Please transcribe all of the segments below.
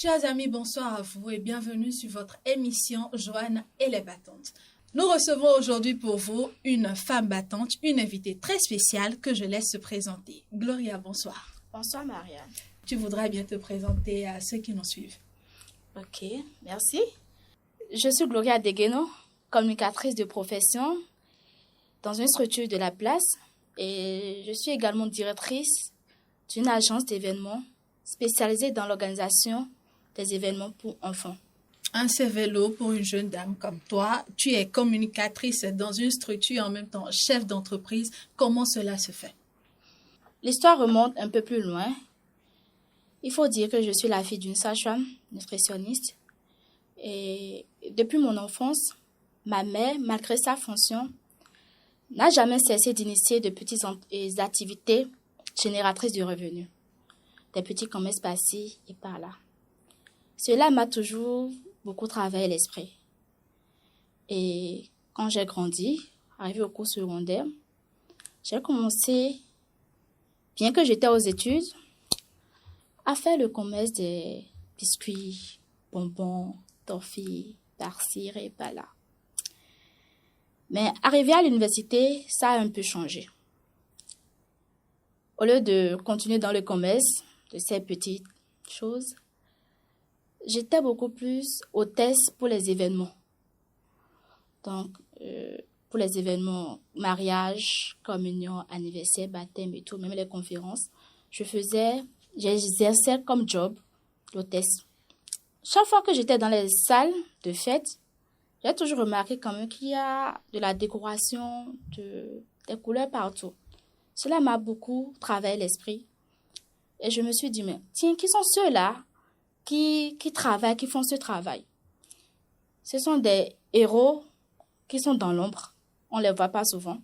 Chers amis, bonsoir à vous et bienvenue sur votre émission Joanne et les battantes. Nous recevons aujourd'hui pour vous une femme battante, une invitée très spéciale que je laisse se présenter. Gloria, bonsoir. Bonsoir Marianne. Tu voudrais bien te présenter à ceux qui nous suivent. Ok, merci. Je suis Gloria Degueno, communicatrice de profession dans une structure de la place et je suis également directrice d'une agence d'événements spécialisée dans l'organisation des événements pour enfants. Un CV lourd pour une jeune dame comme toi. Tu es communicatrice dans une structure et en même temps chef d'entreprise. Comment cela se fait? L'histoire remonte un peu plus loin. Il faut dire que je suis la fille d'une sage-femme nutritionniste. Et depuis mon enfance, ma mère, malgré sa fonction, n'a jamais cessé d'initier de petites activités génératrices de revenus. Des petits commerces par-ci et par-là. Cela m'a toujours beaucoup travaillé l'esprit. Et quand j'ai grandi, arrivé au cours secondaire, j'ai commencé, bien que j'étais aux études, à faire le commerce des biscuits, bonbons, toffees, par-ci et par-là. Mais arrivé à l'université, ça a un peu changé. Au lieu de continuer dans le commerce de ces petites choses, j'étais beaucoup plus hôtesse pour les événements. Donc, pour les événements mariage, communion, anniversaire, baptême et tout, même les conférences, j'exerçais comme job l'hôtesse. Chaque fois que j'étais dans les salles de fête, j'ai toujours remarqué quand même qu'il y a de la décoration, des couleurs partout. Cela m'a beaucoup travaillé l'esprit. Et je me suis dit, mais tiens, qui sont ceux-là qui travaillent, qui font ce travail? Ce sont des héros qui sont dans l'ombre. On ne les voit pas souvent.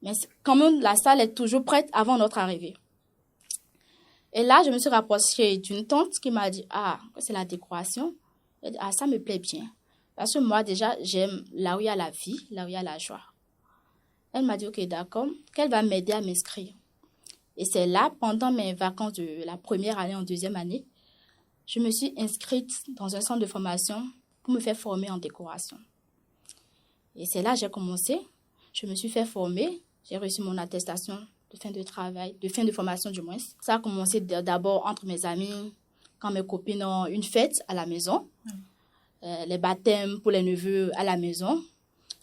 Mais quand même, la salle est toujours prête avant notre arrivée. Et là, je me suis rapprochée d'une tante qui m'a dit, c'est la décoration. Elle dit, ça me plaît bien. Parce que moi, déjà, j'aime là où il y a la vie, là où il y a la joie. Elle m'a dit, ok, d'accord, qu'elle va m'aider à m'inscrire. Et c'est là, pendant mes vacances de la première année en deuxième année, je me suis inscrite dans un centre de formation pour me faire former en décoration. Et c'est là que j'ai commencé. Je me suis fait former. J'ai reçu mon attestation de fin de travail, de fin de formation du moins. Ça a commencé d'abord entre mes amis, quand mes copines ont une fête à la maison, les baptêmes pour les neveux à la maison,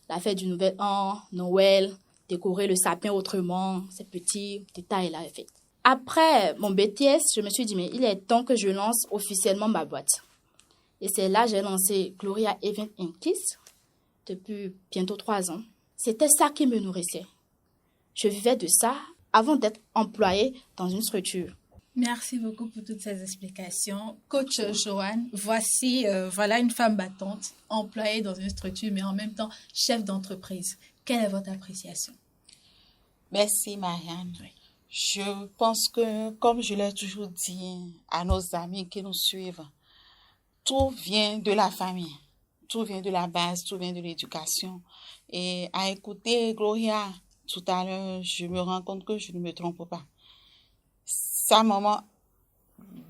la fête du Nouvel An, Noël, décorer le sapin autrement, ces petits détails-là. Après mon BTS, je me suis dit, mais il est temps que je lance officiellement ma boîte. Et c'est là que j'ai lancé Gloria Event Kids depuis bientôt 3 ans. C'était ça qui me nourrissait. Je vivais de ça avant d'être employée dans une structure. Merci beaucoup pour toutes ces explications. Coach Joanne, voilà une femme battante, employée dans une structure, mais en même temps chef d'entreprise. Quelle est votre appréciation? Merci Marianne. Je pense que, comme je l'ai toujours dit à nos amis qui nous suivent, tout vient de la famille, tout vient de la base, tout vient de l'éducation. Et à écouter Gloria tout à l'heure, je me rends compte que je ne me trompe pas. Sa maman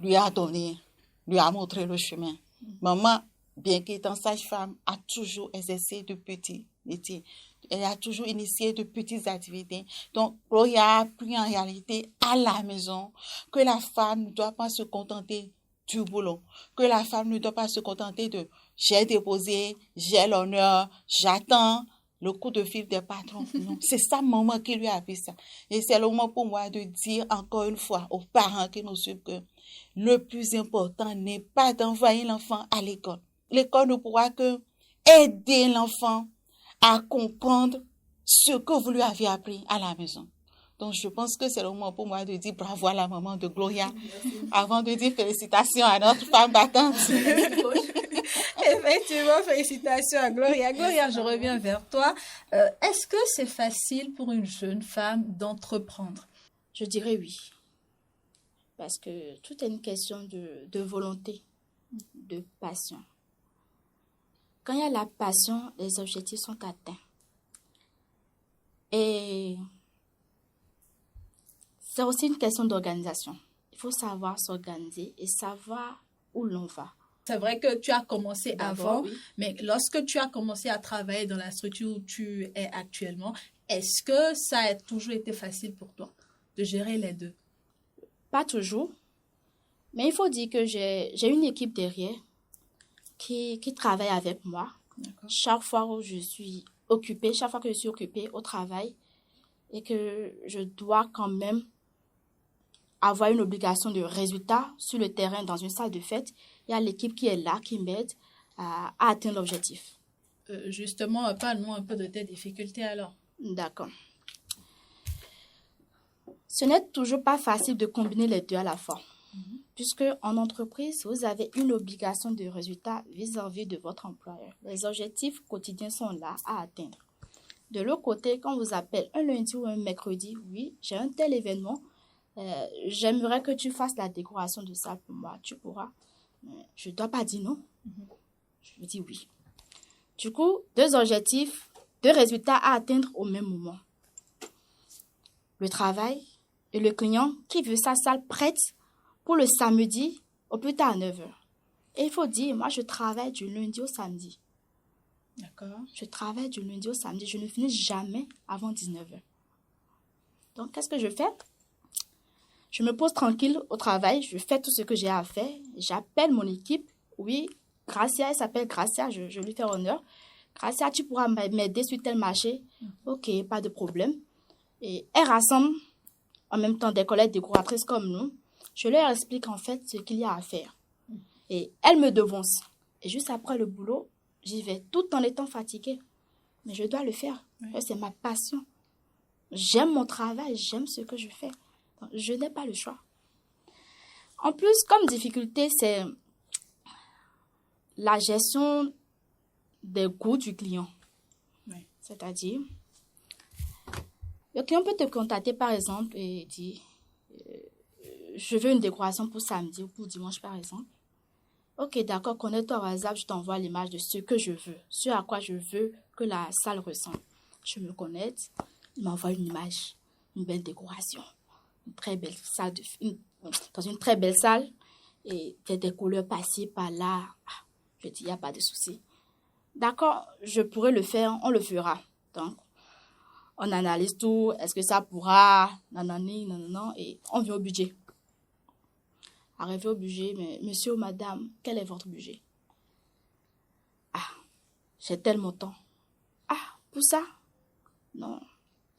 lui a montré le chemin. Maman, bien qu'étant sage-femme, a toujours exercé de petits métiers. Elle a toujours initié de petites activités. Donc, Gloria a appris en réalité à la maison que la femme ne doit pas se contenter du boulot, que la femme ne doit pas se contenter de « j'ai déposé, j'ai l'honneur, j'attends ». Le coup de fil des patrons, non. C'est sa maman qui lui a appris ça. Et c'est le moment pour moi de dire encore une fois aux parents qui nous suivent que le plus important n'est pas d'envoyer l'enfant à l'école. L'école ne pourra que aider l'enfant à comprendre ce que vous lui avez appris à la maison. Donc, je pense que c'est le moment pour moi de dire bravo à la maman de Gloria, avant de dire félicitations à notre femme battante. Effectivement, félicitations à Gloria. Gloria, je reviens vers toi. Est-ce que c'est facile pour une jeune femme d'entreprendre? Je dirais oui. Parce que tout est une question de volonté, de passion. Quand il y a la passion, les objectifs sont atteints. Et c'est aussi une question d'organisation. Il faut savoir s'organiser et savoir où l'on va. C'est vrai que tu as commencé D'abord, avant, oui. mais lorsque tu as commencé à travailler dans la structure où tu es actuellement, est-ce que ça a toujours été facile pour toi de gérer les deux? Pas toujours, mais il faut dire que j'ai une équipe derrière qui travaille avec moi. D'accord. Chaque fois que je suis occupée au travail et que je dois quand même avoir une obligation de résultat sur le terrain dans une salle de fête, il y a l'équipe qui est là, qui m'aide à atteindre l'objectif. Justement, parle-nous un peu de tes difficultés alors. D'accord. Ce n'est toujours pas facile de combiner les deux à la fois, puisque en entreprise, vous avez une obligation de résultat vis-à-vis de votre employeur. Les objectifs quotidiens sont là à atteindre. De l'autre côté, quand on vous appelle un lundi ou un mercredi, oui, j'ai un tel événement, j'aimerais que tu fasses la décoration de ça pour moi, tu pourras. Je ne dois pas dire non. Je dis oui. Du coup, deux objectifs, deux résultats à atteindre au même moment. Le travail et le client qui veut sa salle prête pour le samedi au plus tard à 9h. Et il faut dire, moi je travaille du lundi au samedi. D'accord. Je travaille du lundi au samedi. Je ne finis jamais avant 19h. Donc, qu'est-ce que je fais? Je me pose tranquille au travail. Je fais tout ce que j'ai à faire. J'appelle mon équipe. Oui, Gracia, elle s'appelle Gracia. Je lui fais honneur. Gracia, tu pourras m'aider sur tel marché? Ok, pas de problème. Et elle rassemble en même temps des collègues décoratrices comme nous. Je leur explique en fait ce qu'il y a à faire. Et elle me devance. Et juste après le boulot, j'y vais tout en étant fatiguée. Mais je dois le faire. Oui. C'est ma passion. J'aime mon travail, j'aime ce que je fais. Donc, je n'ai pas le choix. En plus, comme difficulté, c'est la gestion des goûts du client. Oui. C'est-à-dire, le client peut te contacter par exemple et dire je veux une décoration pour samedi ou pour dimanche par exemple. Ok, d'accord, connecte-toi au WhatsApp, je t'envoie l'image de ce que je veux, ce à quoi je veux que la salle ressemble. Je me connecte, il m'envoie une image, une belle décoration, une très belle salle, dans une très belle salle, et des couleurs passées par là. Je dis, il n'y a pas de souci. D'accord, je pourrais le faire, on le fera. Donc, on analyse tout, est-ce que ça pourra, nanani, non, et on vient au budget. Arrivé au budget, mais monsieur ou madame, quel est votre budget? Ah, j'ai tel montant. Ah, pour ça? Non,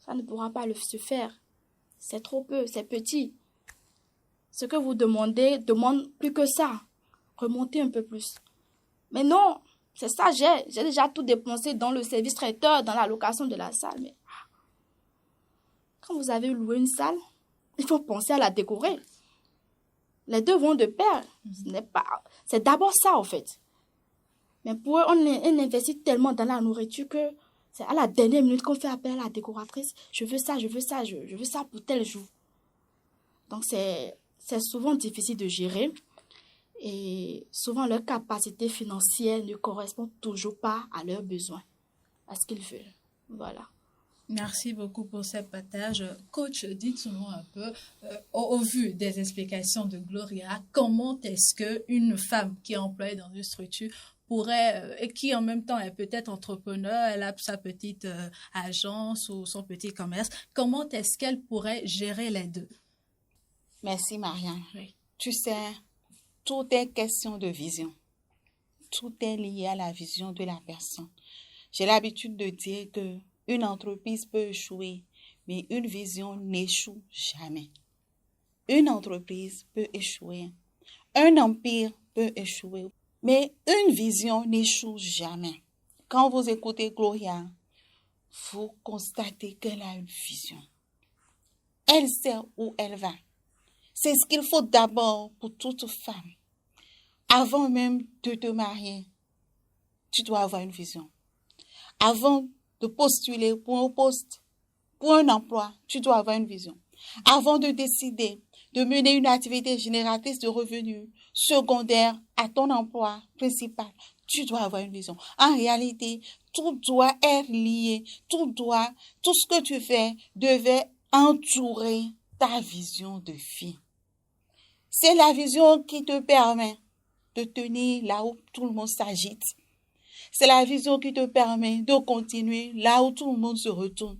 ça ne pourra pas se faire. C'est trop peu, c'est petit. Ce que vous demandez demande plus que ça. Remontez un peu plus. Mais non, c'est ça, j'ai déjà tout dépensé dans le service traiteur, dans la location de la salle. Mais quand vous avez loué une salle, il faut penser à la décorer. Les deux vont de pair. C'est d'abord ça, en fait. Mais pour eux, on investit tellement dans la nourriture que c'est à la dernière minute qu'on fait appel à la décoratrice. Je veux ça, je veux ça pour tel jour. Donc, c'est souvent difficile de gérer. Et souvent, leur capacité financière ne correspond toujours pas à leurs besoins, à ce qu'ils veulent. Voilà. Merci beaucoup pour ce partage. Coach, dites-nous un peu, au vu des explications de Gloria, comment est-ce qu'une femme qui est employée dans une structure pourrait, et qui en même temps est peut-être entrepreneur, elle a sa petite agence ou son petit commerce, comment est-ce qu'elle pourrait gérer les deux? Merci, Marianne. Oui. Tu sais, tout est question de vision. Tout est lié à la vision de la personne. J'ai l'habitude de dire que une entreprise peut échouer, mais une vision n'échoue jamais. Une entreprise peut échouer. Un empire peut échouer, mais une vision n'échoue jamais. Quand vous écoutez Gloria, vous constatez qu'elle a une vision. Elle sait où elle va. C'est ce qu'il faut d'abord pour toute femme. Avant même de te marier, tu dois avoir une vision. Avant de postuler pour un poste, pour un emploi, tu dois avoir une vision. Avant de décider de mener une activité génératrice de revenus secondaires à ton emploi principal, tu dois avoir une vision. En réalité, tout doit être lié. Tout ce que tu fais devait entourer ta vision de vie. C'est la vision qui te permet te tenir là où tout le monde s'agite. C'est la vision qui te permet de continuer là où tout le monde se retourne.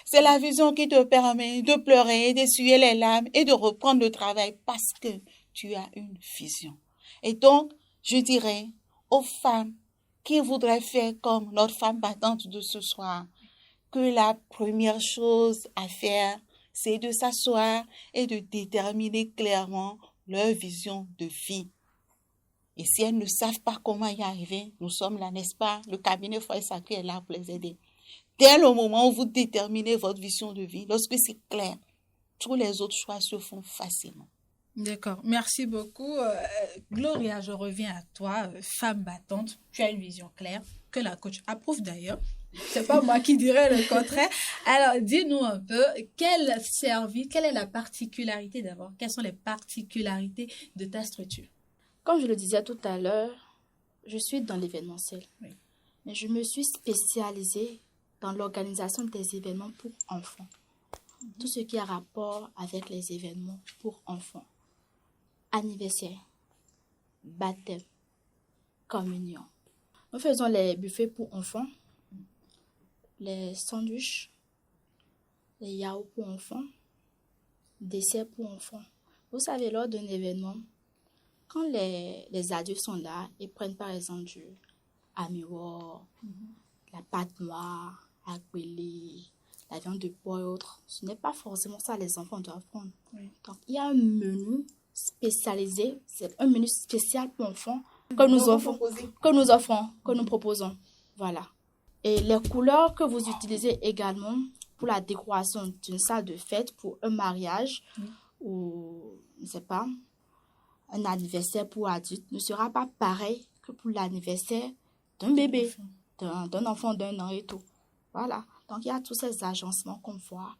C'est la vision qui te permet de pleurer, d'essuyer les larmes et de reprendre le travail parce que tu as une vision. Et donc, je dirais aux femmes qui voudraient faire comme notre femme battante de ce soir, que la première chose à faire, c'est de s'asseoir et de déterminer clairement leur vision de vie. Et si elles ne savent pas comment y arriver, nous sommes là, n'est-ce pas? Le cabinet Foyer Sacré est là pour les aider. Dès le moment où vous déterminez votre vision de vie, lorsque c'est clair, tous les autres choix se font facilement. D'accord, merci beaucoup. Gloria, je reviens à toi, femme battante. Tu as une vision claire, que la coach approuve d'ailleurs. C'est pas moi qui dirais le contraire. Alors, dis-nous un peu, quelle est la particularité d'abord? Quelles sont les particularités de ta structure? Comme je le disais tout à l'heure, je suis dans l'événementiel. Oui. Mais je me suis spécialisée dans l'organisation des événements pour enfants. Tout ce qui a rapport avec les événements pour enfants. Anniversaire, baptême, communion. Nous faisons les buffets pour enfants, les sandwichs, les yaourts pour enfants, desserts pour enfants. Vous savez, lors d'un événement, quand les adultes sont là, ils prennent par exemple du amiwa, la pâte noire, la grillée, la viande de porc et autres. Ce n'est pas forcément ça les enfants doivent prendre. Oui. Donc, il y a un menu spécialisé, c'est un menu spécial pour enfants que nous proposons. Voilà. Et les couleurs que vous utilisez également pour la décoration d'une salle de fête, pour un mariage ou, je ne sais pas, un anniversaire pour adultes ne sera pas pareil que pour l'anniversaire d'un bébé, d'un enfant d'1 an et tout. Voilà. Donc, il y a tous ces agencements qu'on voit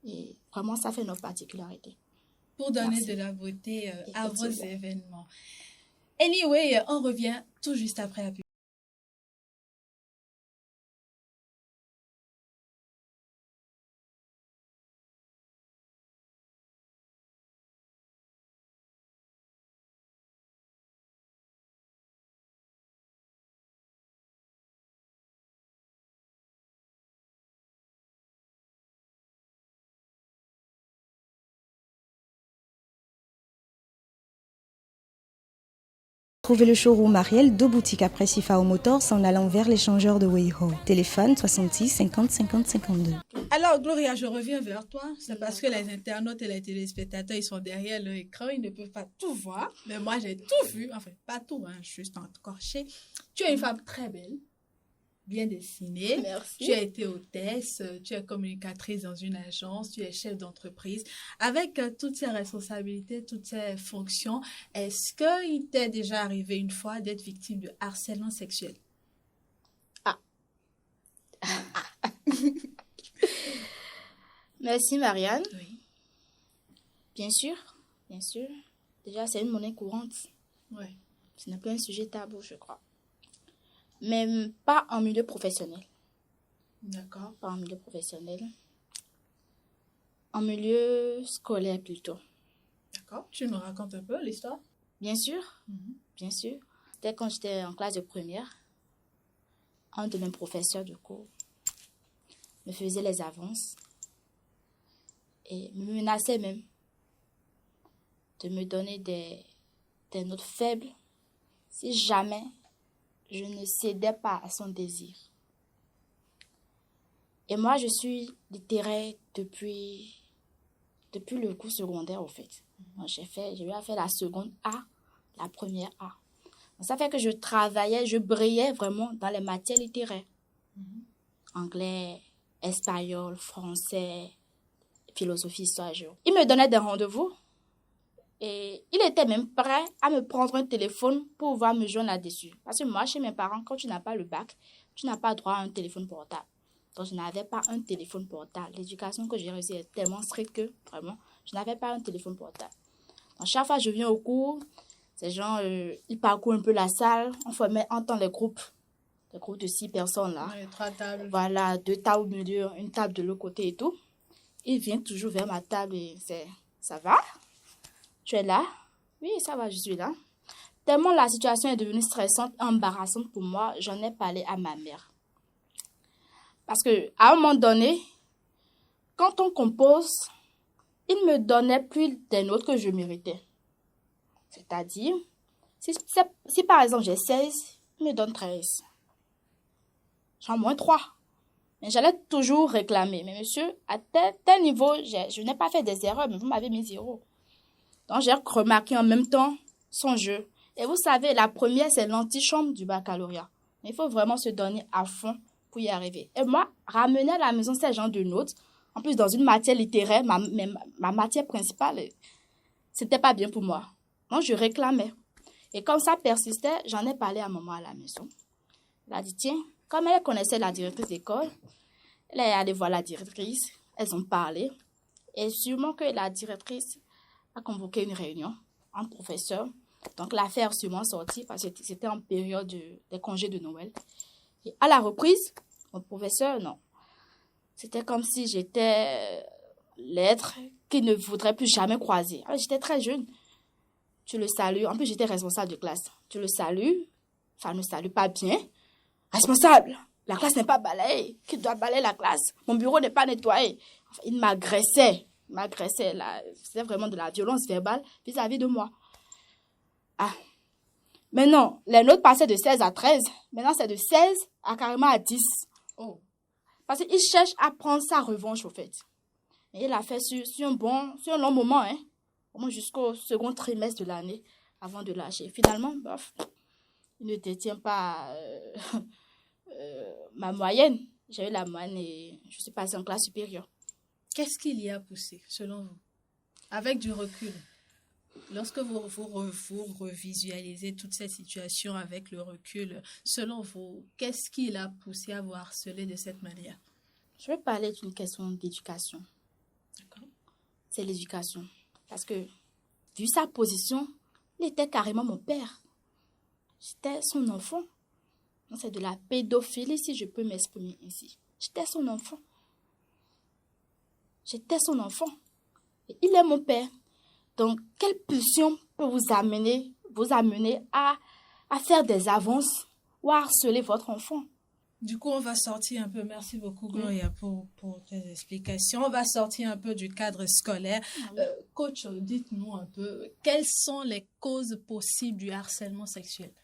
et vraiment, ça fait notre particularité. Pour donner de la beauté à vos événements. Anyway, on revient tout juste après la pub. Trouvez le showroom Ariel, 2 boutiques après Sifao Motors en allant vers l'échangeur de Weiho. Téléphone 66 50 50 52. Alors, Gloria, je reviens vers toi. C'est parce que les internautes et les téléspectateurs, ils sont derrière l'écran, ils ne peuvent pas tout voir. Mais moi, j'ai tout vu. Enfin, pas tout, hein, juste encorché. Tu es une femme très belle, bien dessinée. Merci. Tu as été hôtesse, tu es communicatrice dans une agence, tu es chef d'entreprise. Avec toutes ces responsabilités, toutes ces fonctions, est-ce qu'il t'est déjà arrivé une fois d'être victime de harcèlement sexuel? Merci Marianne. Oui. Bien sûr. Déjà, c'est une monnaie courante. Oui. Ce n'est pas un sujet tabou, je crois. Mais pas en milieu professionnel. D'accord. Pas en milieu professionnel. En milieu scolaire plutôt. D'accord. Tu nous racontes un peu l'histoire? Bien sûr. Bien sûr. C'était quand j'étais en classe de première. Un de mes professeurs de cours me faisait les avances et me menaçait même de me donner des notes faibles si jamais je ne cédais pas à son désir. Et moi, je suis littéraire depuis le cours secondaire, au fait. Donc, j'ai eu à faire la seconde A, la première A. Donc, ça fait que je travaillais, je brillais vraiment dans les matières littéraires. Anglais, espagnol, français, philosophie, histoire, géo. Il me donnait des rendez-vous et il était même prêt à me prendre un téléphone pour pouvoir me joindre là-dessus. Parce que moi, chez mes parents, quand tu n'as pas le bac, tu n'as pas droit à un téléphone portable. Donc, je n'avais pas un téléphone portable. L'éducation que j'ai reçue est tellement stricte que, vraiment, je n'avais pas un téléphone portable. Donc, chaque fois que je viens au cours, ces gens, ils parcourent un peu la salle. On formait en temps les groupes de 6 personnes là. Ouais, 3 tables. Voilà, 2 tables au milieu, une table de l'autre côté et tout. Ils viennent toujours vers ma table et ça va? Tu es là? Oui, ça va, je suis là. tellement la situation est devenue stressante, embarrassante pour moi, j'en ai parlé à ma mère. Parce qu'à un moment donné, quand on compose, il me donnait plus des notes que je méritais. C'est-à-dire, si par exemple j'ai 16, il me donne 13. J'en moins 3. Mais j'allais toujours réclamer. Mais monsieur, à tel niveau, je n'ai pas fait des erreurs, mais vous m'avez mis 0. Donc j'ai remarqué en même temps son jeu. Et vous savez, la première, c'est l'antichambre du baccalauréat. Mais il faut vraiment se donner à fond pour y arriver. Et moi, ramener à la maison ces genres de notes, en plus dans une matière littéraire, ma matière principale, c'était pas bien pour moi. Donc je réclamais. Et comme ça persistait, j'en ai parlé à maman à la maison. Elle a dit, tiens, comme elle connaissait la directrice d'école, elle est allée voir la directrice, elles ont parlé. Et sûrement que la directrice a convoqué une réunion entre professeurs. Donc l'affaire est sûrement sortie parce que c'était en période des congés de Noël. Et à la reprise, mon professeur, non. C'était comme si j'étais l'être qui ne voudrait plus jamais croiser. Alors, j'étais très jeune. Tu le salues. En plus, j'étais responsable de classe. Tu le salues. Enfin, ne salue pas bien. Responsable. La classe n'est pas balayée. Qui doit balayer la classe? Mon bureau n'est pas nettoyé. Enfin, il m'agressait. C'était vraiment de la violence verbale vis-à-vis de moi. Ah. Maintenant, les notes passaient de 16 à 13. Maintenant, c'est de 16 à carrément à 10. Oh. Parce qu'il cherche à prendre sa revanche, au fait. Et il a fait sur un long moment, hein. Au moins jusqu'au second trimestre de l'année, avant de lâcher. Finalement, bof, il ne détient pas ma moyenne. J'ai eu la moyenne et je suis passée en classe supérieure. Qu'est-ce qu'il y a poussé, selon vous? Avec du recul, lorsque vous revisualisez toute cette situation avec le recul, selon vous, qu'est-ce qui l'a poussé à vous harceler de cette manière? Je vais parler d'une question d'éducation. D'accord. C'est l'éducation. Parce que, vu sa position, il était carrément mon père. J'étais son enfant. C'est de la pédophilie, si je peux m'exprimer ainsi. J'étais son enfant. Et il est mon père. Donc, quelle pulsion peut vous amener à faire des avances ou à harceler votre enfant? Du coup, on va sortir un peu, merci beaucoup Gloria pour tes explications, on va sortir un peu du cadre scolaire. Coach, dites-nous un peu, quelles sont les causes possibles du harcèlement sexuel,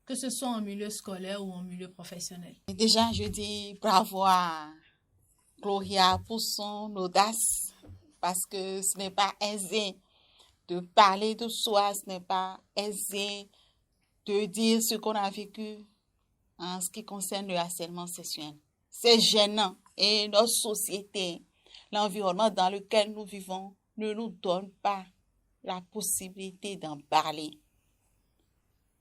que ce soit en milieu scolaire ou en milieu professionnel? Déjà, je dis bravo à Gloria pour son audace, parce que ce n'est pas aisé de parler de soi, ce n'est pas aisé de dire ce qu'on a vécu en ce qui concerne le harcèlement sexuel. C'est gênant et notre société, l'environnement dans lequel nous vivons ne nous donne pas la possibilité d'en parler.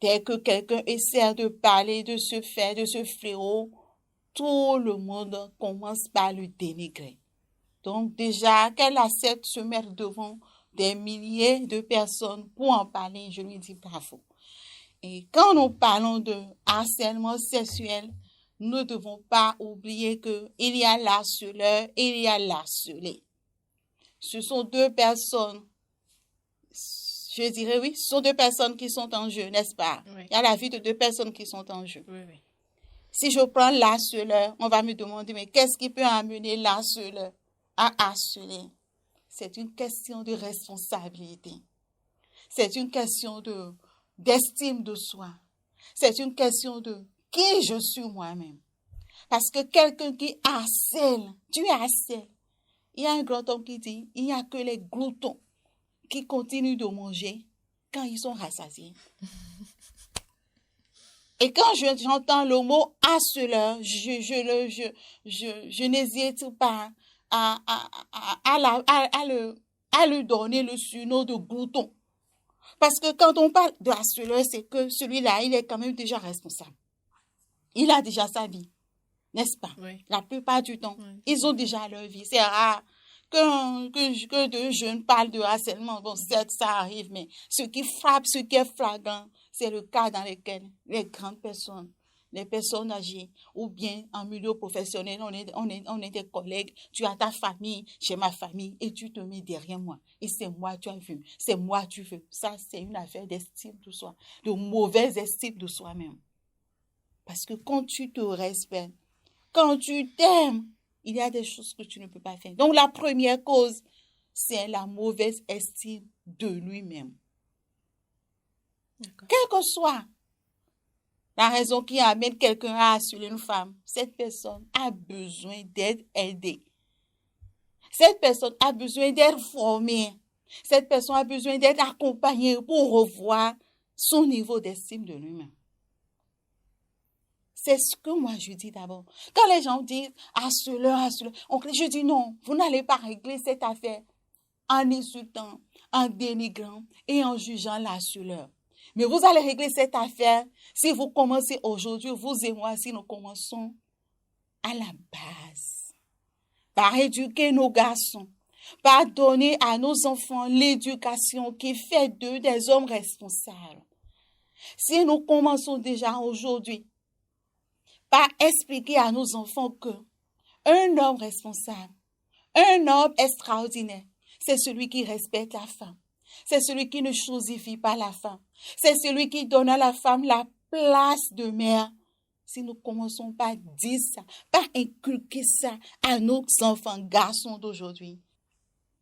Dès que quelqu'un essaie de parler de ce fait, de ce fléau, tout le monde commence par le dénigrer. Donc déjà, qu'elle accepte de se mettre devant des milliers de personnes pour en parler, je lui dis bravo. Et quand nous parlons de harcèlement sexuel, nous ne devons pas oublier qu'il y a l'harceleur et il y a l'harcelé. Ce sont deux personnes, je dirais oui, ce sont deux personnes qui sont en jeu, n'est-ce pas? Oui. Il y a la vie de deux personnes qui sont en jeu. Oui. Si je prends l'harceleur, on va me demander, mais qu'est-ce qui peut amener l'harceleur à harceler? C'est une question de responsabilité. C'est une question d'estime de soi. C'est une question de qui je suis moi-même. Parce que quelqu'un qui harcèle, tu harcèles. Il y a un grand homme qui dit, il n'y a que les gloutons qui continuent de manger quand ils sont rassasiés. Et quand j'entends le mot harceleur, je n'hésite pas à lui donner le surnom de glouton. Parce que quand on parle de harceleur, c'est que celui-là, il est quand même déjà responsable. Il a déjà sa vie, n'est-ce pas? Oui. La plupart du temps, oui. Ils ont déjà leur vie. C'est rare que deux jeunes parlent de harcèlement. Bon, certes, ça arrive, mais ce qui frappe, ce qui est flagrant, c'est le cas dans lequel les grandes personnes les personnes âgées, ou bien en milieu professionnel, on est des collègues, tu as ta famille, j'ai ma famille, et tu te mets derrière moi. Et c'est moi tu as vu, c'est moi tu veux. Ça, c'est une affaire d'estime de soi, de mauvaise estime de soi-même. Parce que quand tu te respectes, quand tu t'aimes, il y a des choses que tu ne peux pas faire. Donc, la première cause, c'est la mauvaise estime de lui-même. D'accord. Quelle que soit la raison qui amène quelqu'un à harceler une femme, cette personne a besoin d'être aidée. Cette personne a besoin d'être formée. Cette personne a besoin d'être accompagnée pour revoir son niveau d'estime de lui-même. C'est ce que moi je dis d'abord. Quand les gens disent harceleur, je dis non, vous n'allez pas régler cette affaire en insultant, en dénigrant et en jugeant l'harceleur. Mais vous allez régler cette affaire si vous commencez aujourd'hui, vous et moi, si nous commençons à la base, par éduquer nos garçons, par donner à nos enfants l'éducation qui fait d'eux des hommes responsables. Si nous commençons déjà aujourd'hui par expliquer à nos enfants que un homme responsable, un homme extraordinaire, c'est celui qui respecte la femme. C'est celui qui ne chosifie pas la femme. C'est celui qui donne à la femme la place de mère. Si nous commençons par dire ça, par inculquer ça à nos enfants garçons d'aujourd'hui.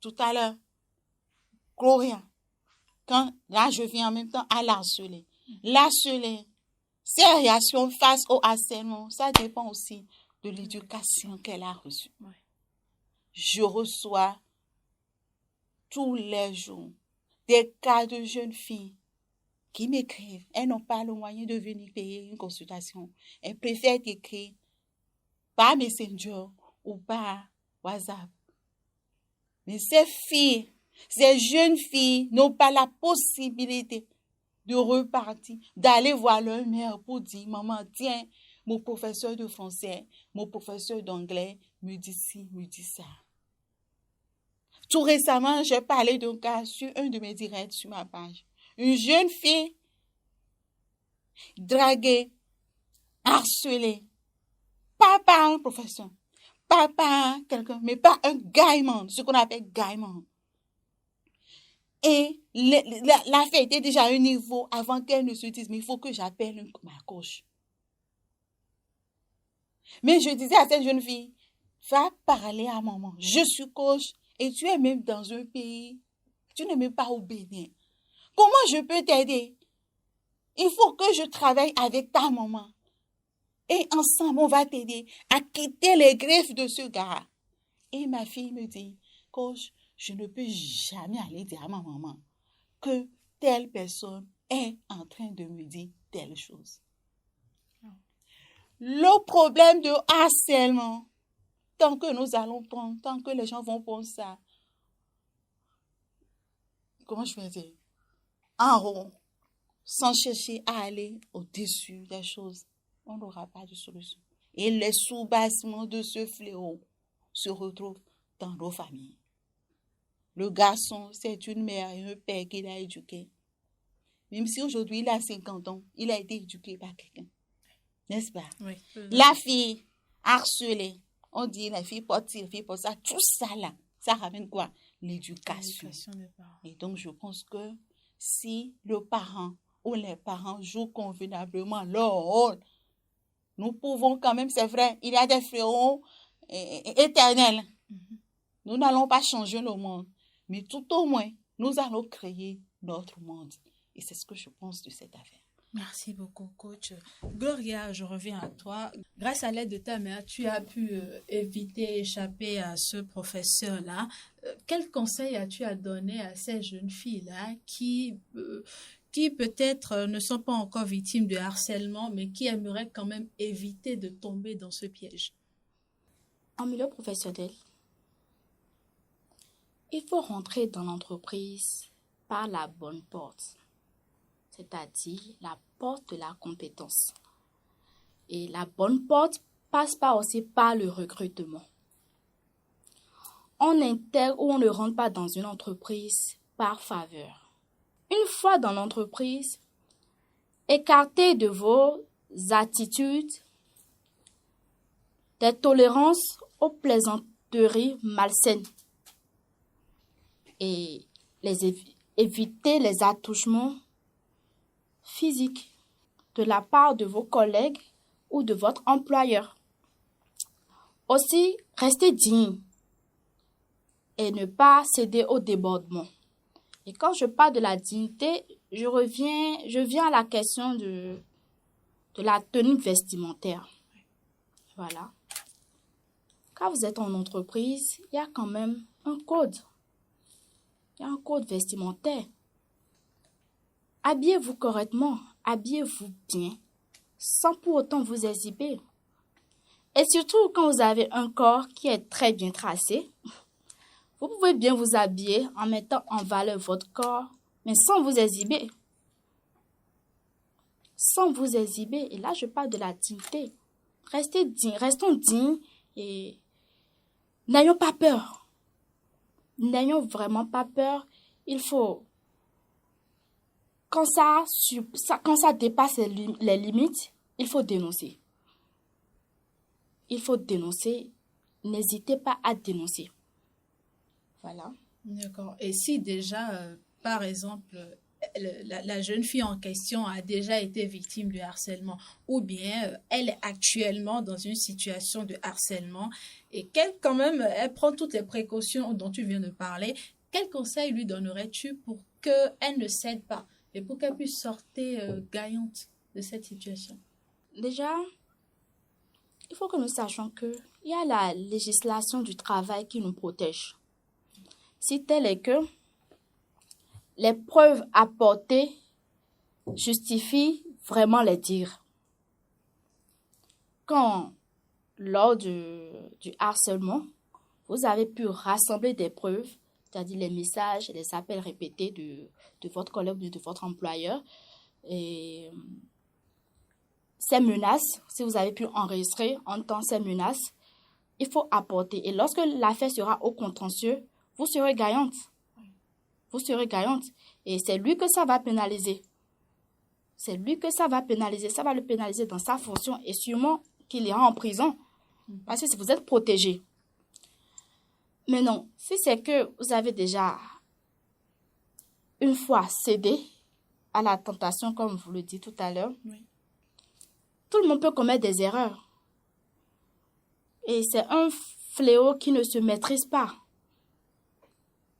Tout à l'heure, Gloria, quand là je viens en même temps à l'harceler. L'harceler, ses réactions face au harcèlement, ça dépend aussi de l'éducation qu'elle a reçue. Ouais. Je reçois tous les jours des cas de jeunes filles qui m'écrivent. Elles n'ont pas le moyen de venir payer une consultation. Elles préfèrent écrire par Messenger ou par WhatsApp. Mais ces filles, ces jeunes filles n'ont pas la possibilité de repartir, d'aller voir leur mère pour dire, maman, tiens, mon professeur de français, mon professeur d'anglais me dit ci, me dit ça. Tout récemment, j'ai parlé d'un cas sur un de mes directs sur ma page. Une jeune fille draguée, harcelée, pas par un professeur, pas par quelqu'un, mais par un gaiement, ce qu'on appelle gaiement. Et l'affaire était déjà à un niveau avant qu'elle ne se dise, mais il faut que j'appelle ma coach. Mais je disais à cette jeune fille, va parler à maman, je suis coach. Et tu es même dans un pays, tu n'es même pas au Bénin. Comment je peux t'aider? Il faut que je travaille avec ta maman. Et ensemble, on va t'aider à quitter les griffes de ce gars. Et ma fille me dit, coach, je ne peux jamais aller dire à ma maman que telle personne est en train de me dire telle chose. Le problème de harcèlement, tant que nous allons prendre, tant que les gens vont prendre ça, comment je vais dire, en rond, sans chercher à aller au-dessus des choses, on n'aura pas de solution. Et les soubassements de ce fléau se retrouvent dans nos familles. Le garçon, c'est une mère et un père qu'il a éduqué. Même si aujourd'hui il a 50 ans, il a été éduqué par quelqu'un. N'est-ce pas? Oui. La fille harcelée, on dit la fille porte ci, la fille porte ça, tout ça là, ça ramène quoi? L'éducation. Des parents. Et donc je pense que si le parent ou les parents jouent convenablement leur rôle, nous pouvons quand même, c'est vrai, il y a des fléaux éternels. Nous n'allons pas changer le monde, mais tout au moins, nous allons créer notre monde. Et c'est ce que je pense de cette affaire. Merci beaucoup, coach. Gloria, je reviens à toi. Grâce à l'aide de ta mère, tu as pu éviter, échapper à ce professeur-là. Quel conseil as-tu à donner à ces jeunes filles-là qui peut-être ne sont pas encore victimes de harcèlement, mais qui aimeraient quand même éviter de tomber dans ce piège? En milieu professionnel, il faut rentrer dans l'entreprise par la bonne porte, c'est-à-dire la porte de la compétence. Et la bonne porte passe aussi par le recrutement. On n'intègre ou on ne rentre pas dans une entreprise par faveur. Une fois dans l'entreprise, écartez de vos attitudes, des tolérances aux plaisanteries malsaines et éviter les attouchements physiques de la part de vos collègues ou de votre employeur. Aussi, restez digne et ne pas céder au débordement. Et quand je parle de la dignité, je viens à la question de la tenue vestimentaire. Voilà. Quand vous êtes en entreprise, il y a quand même un code. Il y a un code vestimentaire. Habillez-vous correctement, habillez-vous bien, sans pour autant vous exhiber. Et surtout, quand vous avez un corps qui est très bien tracé, vous pouvez bien vous habiller en mettant en valeur votre corps, mais sans vous exhiber. Sans vous exhiber. Et là, je parle de la dignité. Restez dignes, restons dignes et n'ayons pas peur. N'ayons vraiment pas peur. Il faut, quand ça dépasse les limites, il faut dénoncer. Il faut dénoncer. N'hésitez pas à dénoncer. Voilà. D'accord. Et si déjà, par exemple, la jeune fille en question a déjà été victime de harcèlement ou bien elle est actuellement dans une situation de harcèlement et qu'elle, quand même, elle prend toutes les précautions dont tu viens de parler, quel conseil lui donnerais-tu pour qu'elle ne cède pas et pour qu'elle puisse sortir gagnante de cette situation? Déjà, il faut que nous sachions qu'il y a la législation du travail qui nous protège. Si tel est que les preuves apportées justifient vraiment les dires. Quand, lors du harcèlement, vous avez pu rassembler des preuves, c'est-à-dire les messages et les appels répétés de votre collègue ou de votre employeur, et ces menaces, si vous avez pu enregistrer en temps ces menaces, il faut apporter. Et lorsque l'affaire sera au contentieux, vous serez gagnante. Vous serez gagnante. Et c'est lui que ça va pénaliser. C'est lui que ça va pénaliser. Ça va le pénaliser dans sa fonction et sûrement qu'il ira en prison. Parce que vous êtes protégé. Mais non, si c'est que vous avez déjà une fois cédé à la tentation, comme vous le dites tout à l'heure, oui. Tout le monde peut commettre des erreurs. Et c'est un fléau qui ne se maîtrise pas.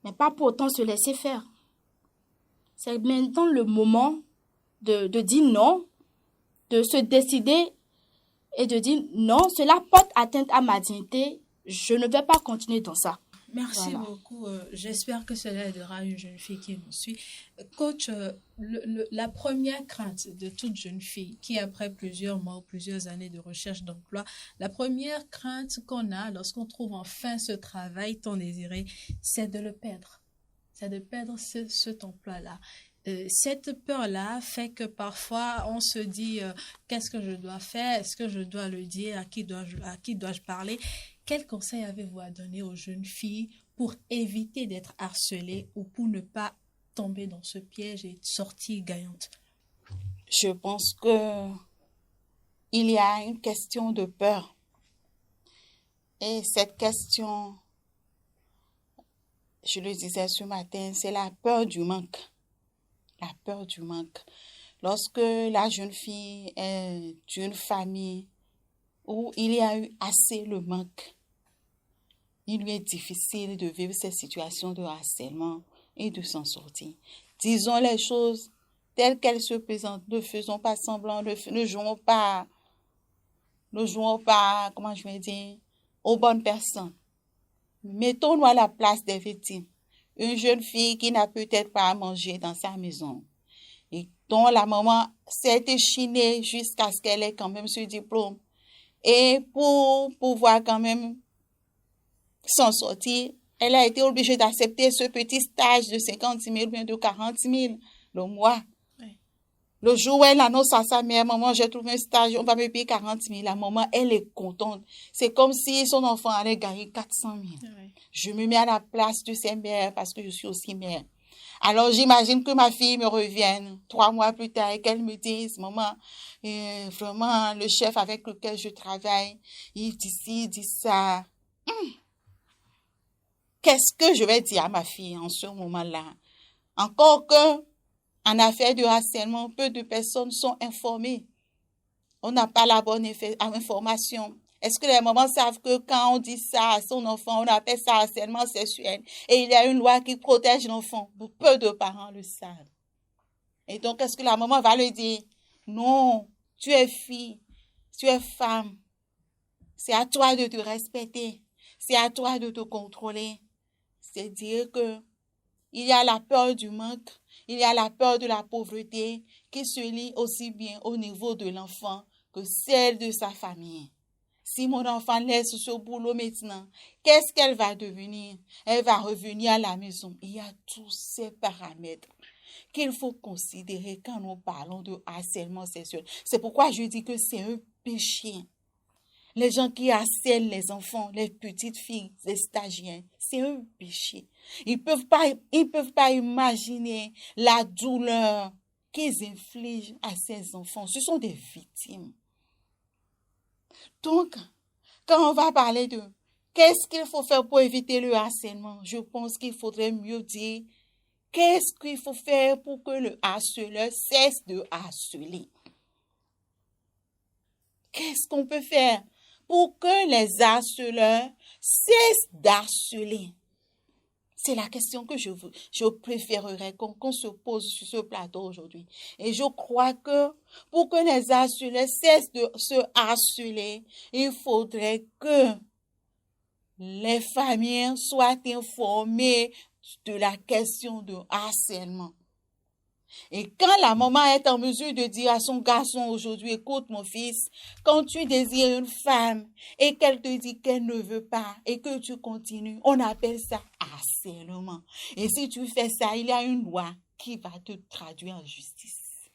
Mais pas pour autant se laisser faire. C'est maintenant le moment de dire non, de se décider et de dire non, cela porte atteinte à ma dignité, je ne vais pas continuer dans ça. Merci beaucoup. J'espère que cela aidera une jeune fille qui nous suit. Coach, la première crainte de toute jeune fille qui, après plusieurs mois ou plusieurs années de recherche d'emploi, la première crainte qu'on a lorsqu'on trouve enfin ce travail tant désiré, c'est de le perdre. C'est de perdre cet emploi-là. Cette peur-là fait que parfois on se dit qu'est-ce que je dois faire? Est-ce que je dois le dire? À qui dois-je parler? Quel conseil avez-vous à donner aux jeunes filles pour éviter d'être harcelées ou pour ne pas tomber dans ce piège et sortir gagnante? Je pense que il y a une question de peur. Et cette question, je le disais ce matin, c'est la peur du manque. La peur du manque. Lorsque la jeune fille est d'une famille où il y a eu assez le manque, il lui est difficile de vivre ces situations de harcèlement et de s'en sortir. Disons les choses telles qu'elles se présentent. Ne faisons pas semblant, ne jouons pas, comment je vais dire, aux bonnes personnes. Mettons-nous à la place des victimes. Une jeune fille qui n'a peut-être pas à manger dans sa maison et dont la maman s'est échinée jusqu'à ce qu'elle ait quand même ce diplôme. Et pour pouvoir quand même s'en sortir, elle a été obligée d'accepter ce petit stage de 50 000 ou bien de 40 000 le mois. Oui. Le jour où elle annonce à sa mère, maman, j'ai trouvé un stage, on va me payer 40 000. La maman, elle est contente. C'est comme si son enfant allait gagner 400 000. Oui. Je me mets à la place de ses mères parce que je suis aussi mère. Alors, j'imagine que ma fille me revienne 3 mois plus tard et qu'elle me dise, maman, vraiment, le chef avec lequel je travaille, il dit ci, il dit ça. Qu'est-ce que je vais dire à ma fille en ce moment-là? Encore que, en affaire de harcèlement, peu de personnes sont informées. On n'a pas la bonne information. Est-ce que les mamans savent que quand on dit ça à son enfant, on appelle ça harcèlement sexuel? Et il y a une loi qui protège l'enfant. Peu de parents le savent. Et donc, est-ce que la maman va lui dire, non, tu es fille, tu es femme. C'est à toi de te respecter. C'est à toi de te contrôler. C'est dire que il y a la peur du manque, il y a la peur de la pauvreté qui se lie aussi bien au niveau de l'enfant que celle de sa famille. Si mon enfant laisse ce boulot maintenant, qu'est-ce qu'elle va devenir? Elle va revenir à la maison. Il y a tous ces paramètres qu'il faut considérer quand nous parlons de harcèlement sexuel. C'est pourquoi je dis que c'est un péché. Les gens qui harcèlent les enfants, les petites filles, les stagiaires, c'est un péché. Ils peuvent pas imaginer la douleur qu'ils infligent à ces enfants. Ce sont des victimes. Donc, quand on va parler de qu'est-ce qu'il faut faire pour éviter le harcèlement, je pense qu'il faudrait mieux dire qu'est-ce qu'il faut faire pour que le harceleur cesse de harceler. Qu'est-ce qu'on peut faire pour que les harceleurs cessent d'harceler? C'est la question que je préférerais qu'on se pose sur ce plateau aujourd'hui. Et je crois que pour que les harceleurs cessent de se harceler, il faudrait que les familles soient informées de la question de harcèlement. Et quand la maman est en mesure de dire à son garçon aujourd'hui, écoute mon fils, quand tu désires une femme et qu'elle te dit qu'elle ne veut pas et que tu continues, on appelle ça harcèlement. Et si tu fais ça, il y a une loi qui va te traduire en justice.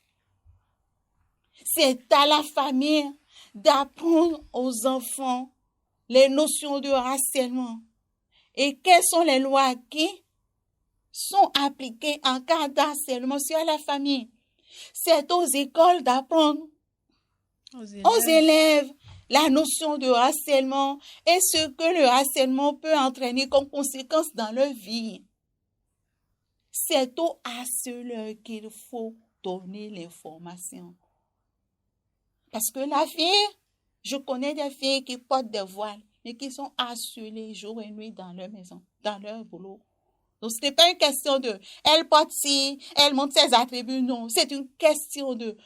C'est à la famille d'apprendre aux enfants les notions de harcèlement. Et quelles sont les lois qui sont appliquées en cas d'harcèlement sur la famille? C'est aux écoles d'apprendre aux élèves la notion de harcèlement et ce que le harcèlement peut entraîner comme conséquence dans leur vie. C'est aux harceleurs qu'il faut donner l'information. Parce que la fille, je connais des filles qui portent des voiles, mais qui sont harcelées jour et nuit dans leur maison, dans leur boulot. Donc, ce n'est pas une question de, elle porte ci, elle montre ses attributs, non. C'est une question de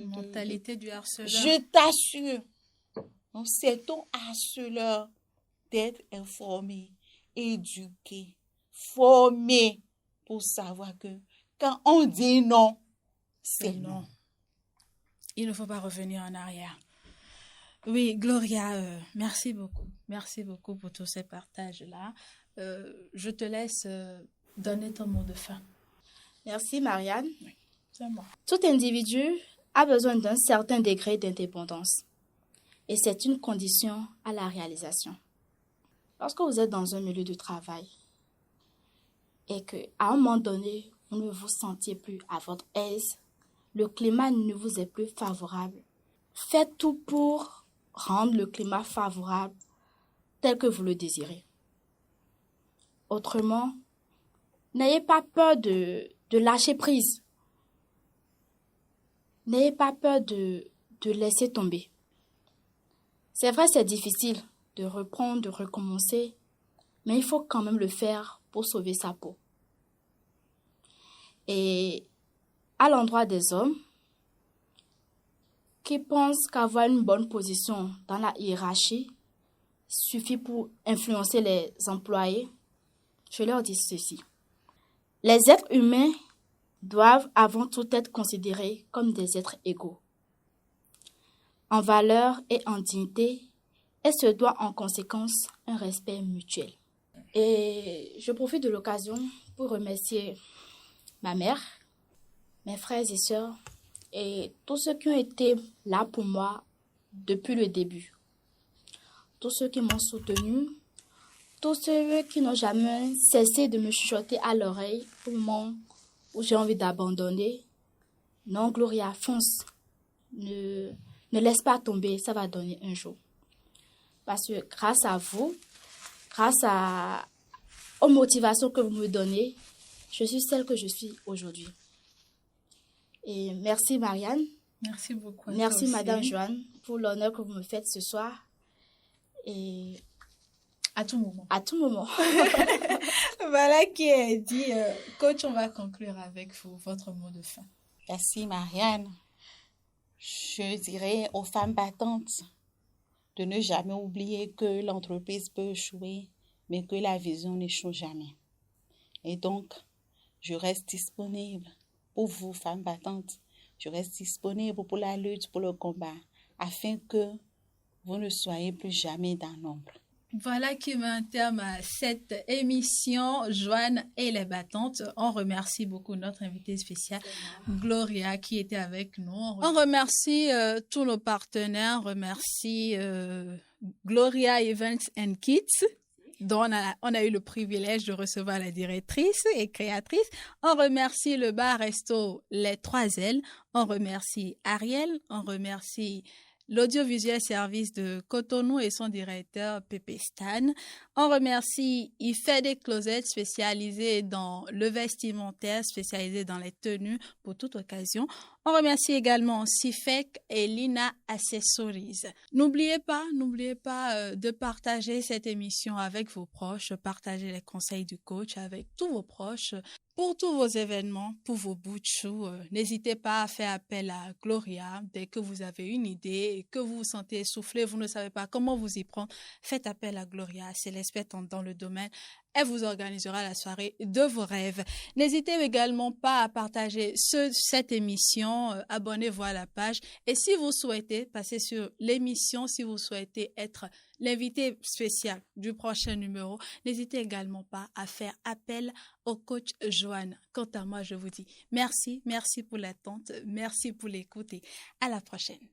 mentalité du harceleur. Je t'assure. Donc, c'est au harceleur d'être informé, éduqué, formé pour savoir que quand on dit non, c'est non. Il ne faut pas revenir en arrière. Oui, Gloria, merci beaucoup. Merci beaucoup pour tous ces partages-là. Je te laisse donner ton mot de fin. Merci, Marianne. Oui, c'est moi. Tout individu a besoin d'un certain degré d'indépendance. Et c'est une condition à la réalisation. Lorsque vous êtes dans un milieu de travail et qu'à un moment donné, vous ne vous sentiez plus à votre aise, le climat ne vous est plus favorable, faites tout pour rendre le climat favorable tel que vous le désirez. Autrement, n'ayez pas peur de lâcher prise. N'ayez pas peur de laisser tomber. C'est vrai, c'est difficile de reprendre, de recommencer, mais il faut quand même le faire pour sauver sa peau. Et à l'endroit des hommes qui pensent qu'avoir une bonne position dans la hiérarchie suffit pour influencer les employés, je leur dis ceci. Les êtres humains doivent avant tout être considérés comme des êtres égaux, en valeur et en dignité, et se doit en conséquence un respect mutuel. Et je profite de l'occasion pour remercier ma mère, mes frères et sœurs et tous ceux qui ont été là pour moi depuis le début. Tous ceux qui m'ont soutenu, tous ceux qui n'ont jamais cessé de me chuchoter à l'oreille au moment où j'ai envie d'abandonner. Non, Gloria, fonce. Ne laisse pas tomber, ça va donner un jour. Parce que grâce à vous, aux motivations que vous me donnez, je suis celle que je suis aujourd'hui. Et merci Marianne. Merci beaucoup. Merci Madame Joanne pour l'honneur que vous me faites ce soir. Et à tout moment. À tout moment. Voilà qui est dit. Coach, on va conclure avec vous, votre mot de fin. Merci Marianne. Je dirais aux femmes battantes de ne jamais oublier que l'entreprise peut échouer, mais que la vision n'échoue jamais. Et donc, je reste disponible pour vous, femmes battantes. Je reste disponible pour la lutte, pour le combat, afin que vous ne soyez plus jamais dans l'ombre. Voilà qui met un terme à cette émission Joanne et les battantes. On remercie beaucoup notre invitée spéciale Gloria qui était avec nous. On remercie tous nos partenaires. On remercie Gloria Events and Kids, dont on a eu le privilège de recevoir la directrice et créatrice. On remercie le bar-resto Les 3 Ailes. On remercie Ariel. On remercie l'audiovisuel service de Cotonou et son directeur Pépé Stan. On remercie Ifede Closet, spécialisé dans le vestimentaire, spécialisé dans les tenues pour toute occasion. On remercie également Sifek et Lina Accessories. N'oubliez pas de partager cette émission avec vos proches, partager les conseils du coach avec tous vos proches. Pour tous vos événements, pour vos bouts de chou, n'hésitez pas à faire appel à Gloria dès que vous avez une idée et que vous vous sentez essoufflé, vous ne savez pas comment vous y prendre. Faites appel à Gloria, c'est l'experte dans le domaine. Elle vous organisera la soirée de vos rêves. N'hésitez également pas à partager cette émission, abonnez-vous à la page. Et si vous souhaitez passer sur l'émission, si vous souhaitez être l'invité spécial du prochain numéro, n'hésitez également pas à faire appel au coach Joanne. Quant à moi, je vous dis merci pour l'attente, merci pour l'écoute et à la prochaine.